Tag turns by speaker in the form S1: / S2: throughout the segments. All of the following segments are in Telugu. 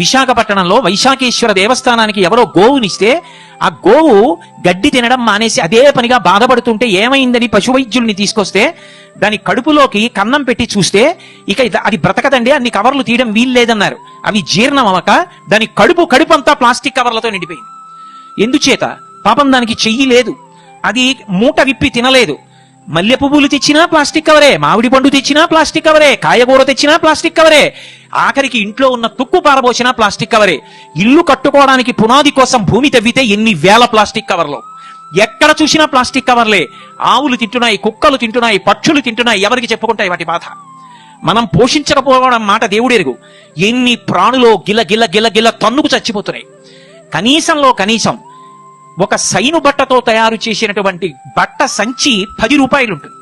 S1: విశాఖపట్నంలో వైశాఖేశ్వర దేవస్థానానికి ఎవరో గోవునిస్తే ఆ గోవు గడ్డి తినడం మానేసి అదే పనిగా బాధపడుతుంటే ఏమైందని పశువైద్యుల్ని తీసుకొస్తే దాని కడుపులోకి కన్నం పెట్టి చూస్తే ఇక అది బ్రతకదండి, అన్ని కవర్లు తీయడం వీల్లేదన్నారు. అవి జీర్ణం అవక దాని కడుపు అంతా ప్లాస్టిక్ కవర్లతో నిండిపోయింది. ఎందుచేత? పాపం దానికి చెయ్యి లేదు, అది మూట విప్పి తినలేదు. మల్లె పువ్వులు తెచ్చినా ప్లాస్టిక్ కవరే, మామిడి పండు తెచ్చినా ప్లాస్టిక్ కవరే, కాయగూర తెచ్చినా ప్లాస్టిక్ కవరే, ఆఖరికి ఇంట్లో ఉన్న తుక్కు పారబోసినా ప్లాస్టిక్ కవరే. ఇల్లు కట్టుకోవడానికి పునాది కోసం భూమి తవ్వితే ఎన్ని వేల ప్లాస్టిక్ కవర్లు, ఎక్కడ చూసినా ప్లాస్టిక్ కవర్లే. ఆవులు తింటున్నాయి, కుక్కలు తింటున్నాయి, పక్షులు తింటున్నాయి, ఎవరికి చెప్పుకుంటాయి వాటి బాధ? మనం పోషించకపోవడం మాట దేవుడెరుగు. ఎన్ని ప్రాణులో గిల గిల గిల గిల తన్నుకు చచ్చిపోతున్నాయి. కనీసంలో కనీసం ఒక సైను బట్టతో తయారు చేసినటువంటి బట్ట సంచి 10 రూపాయలు ఉంటుంది.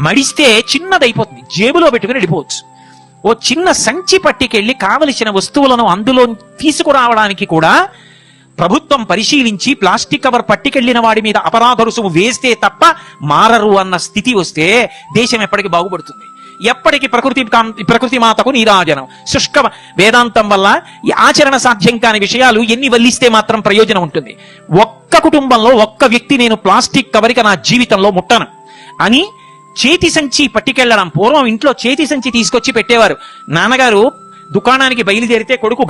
S1: మడిస్తే చిన్నదైపోతుంది, జేబులో పెట్టుకుని వెళ్ళిపోవచ్చు. ఓ చిన్న సంచి పట్టుకెళ్లి కావలసిన వస్తువులను అందులో తీసుకురావడానికి కూడా ప్రభుత్వం పరిశీలించి ప్లాస్టిక్ కవర్ పట్టుకెళ్లిన వాడి మీద అపరాధ రుసుము వేస్తే తప్ప మారరు అన్న స్థితి వస్తే దేశం ఎప్పటికి బాగుపడుతుంది? ఎప్పటికీ ప్రకృతి మాతకు నీరాజనం. శుష్క వేదాంతం వల్ల ఈ ఆచరణ సాధ్యం కాని విషయాలు ఎన్ని వల్లిస్తే మాత్రం ప్రయోజనం ఉంటుంది? ఒక్క కుటుంబంలో ఒక్క వ్యక్తి నేను ప్లాస్టిక్ కవరిక నా జీవితంలో ముట్టను అని చేతి సంచి పట్టుకెళ్లడం. పూర్వం ఇంట్లో చేతి సంచి తీసుకొచ్చి పెట్టేవారు. నాన్నగారు దుకాణానికి బయలుదేరితే కొడుకు